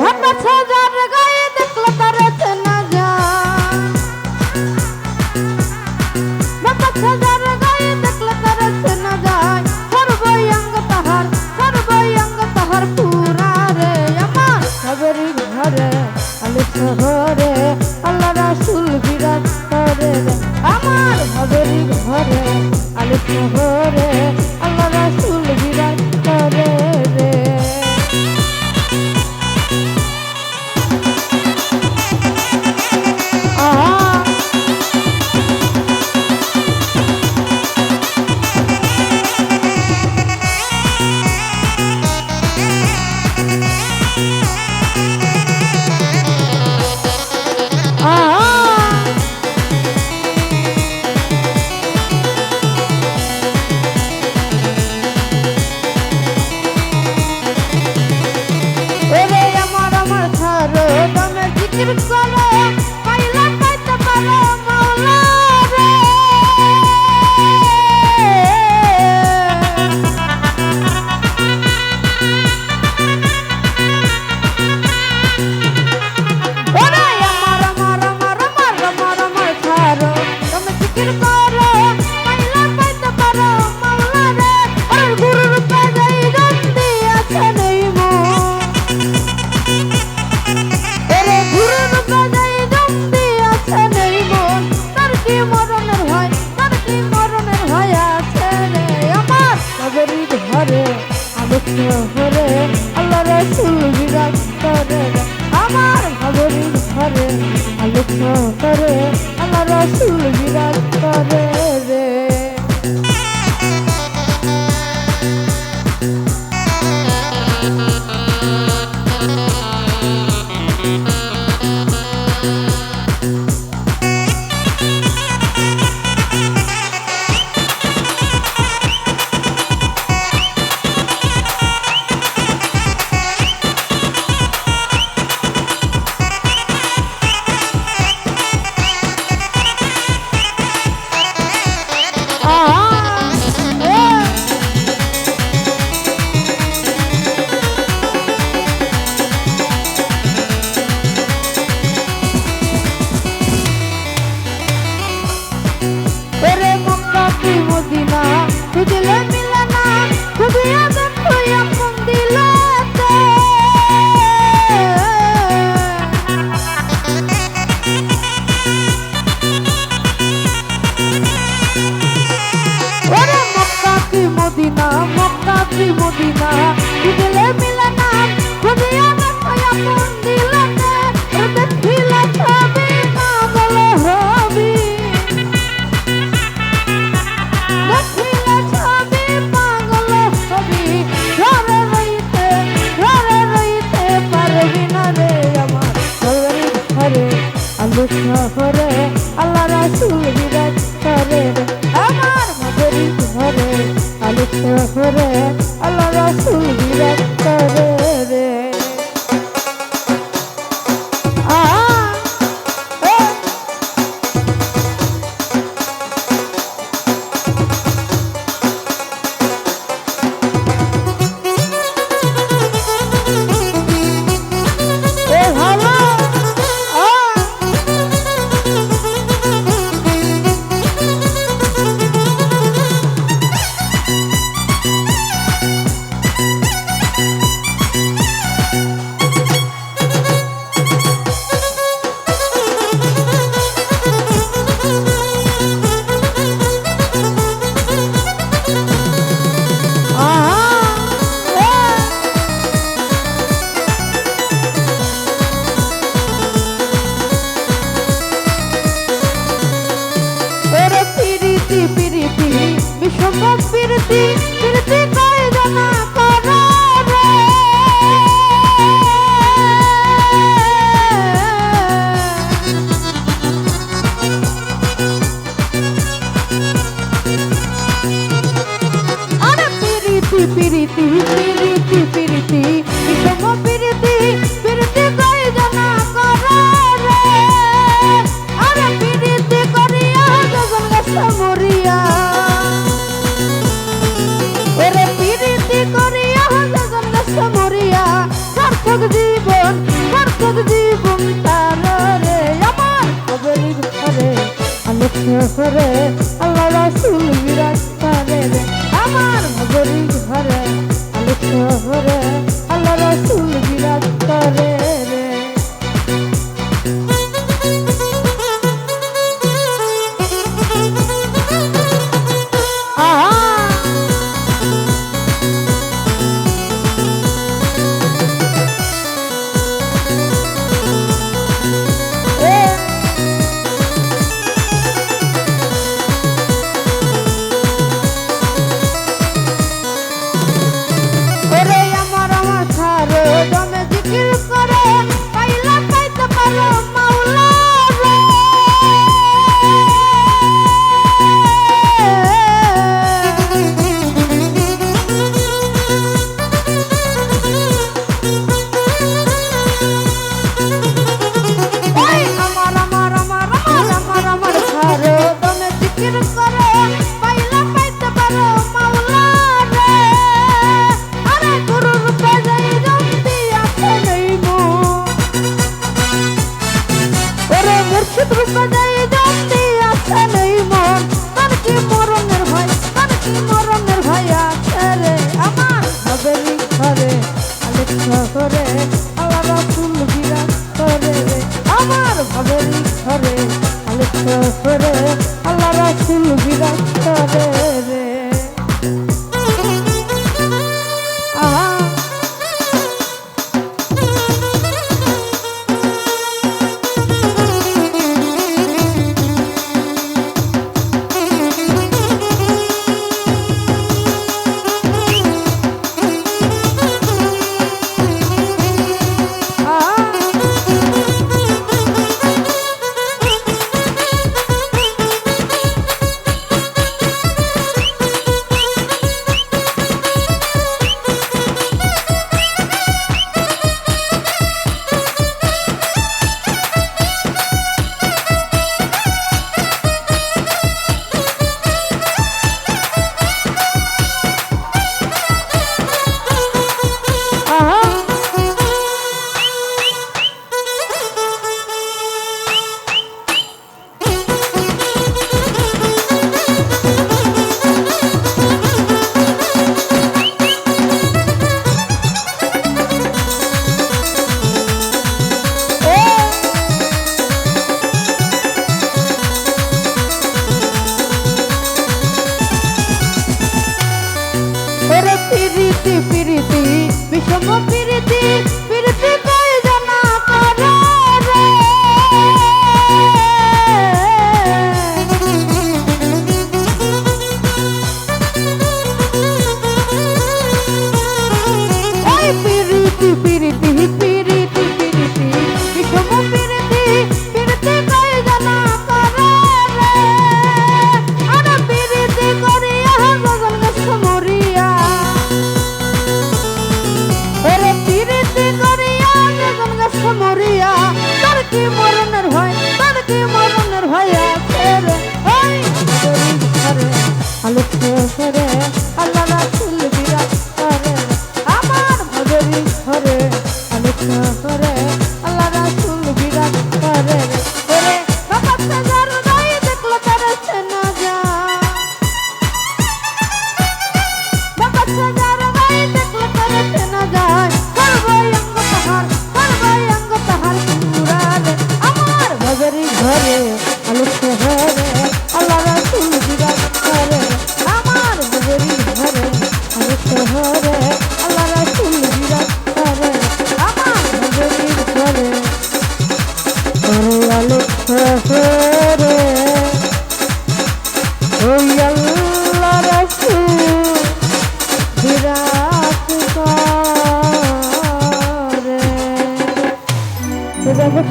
ভাটা সাজার গায়ে দেখলে তার চেনা যায় ভাটা সাজার গায়ে দেখলে তার চেনা যায় সর্বঙ্গ তাহার পুরা রে আমার সবেরই ঘরে আলে শহরে আল্লাহ রাসূল বিরাজ করে রে আমার সবেরই ঘরে আলে শহরে আল্লাহ রাসূল বিরাজ করে রে জিকির করো পাইলা পাইতে পারো মাওলা রে ওরে আমার ছাড়ো তুমি জিকির করো পাইলা পাইতে পারো মাওলা রে ওর গুরুর পাজাই গন্দি আছে নেই মো ঘরে আল্লাহ রাসূল বিরাজ করে আমার ভাবরির ঘরে আলোক করে আল্লাহ রাসূল বিরাজ করে রে মদিনা খুঁজলে মিলে না খুঁজিয়া দেখো আপন দিলাতে ওরে মক্কা কি মদিনা খুঁজলে মিলে না খুঁজিয়া দেখো আপন দিলাতে দেখিলে ছবি পাগল হবি শহরে আল্লাহ রাসূল বিরাজ করে আমার মাঝেরই ঘরে আলো শহরে আল্লাহ রাসূল বিরাজ করে রে প্রীতি প্রীতি কয় জানা করো রে আরে প্রীতি প্রীতি প্রীতি প্রীতি বিষম প্রীতি প্রীতি কয় জানা করো রে আরে প্রীতি করিয়া গগন গাছ মরিয়া করিয়া গগন গাছ মরিয়া সার্থক জীবন শহরে আল্লাহ রাসূল বিরাজ করে রে আমার ভবের ঘরে আলো শহরে আল্লাহ রাসূল বিরাজ করে রে শহরে আল্লাহ রাসূল বিরাজ করে রে আমার ভবের ঘরে আলো শহরে আল্লাহ রাসূল বিরাজ করে রে প্রীতি প্রীতি বিষম প্রীতি প্রীতি কই জানা করে রে ওই প্রীতি প্রীতি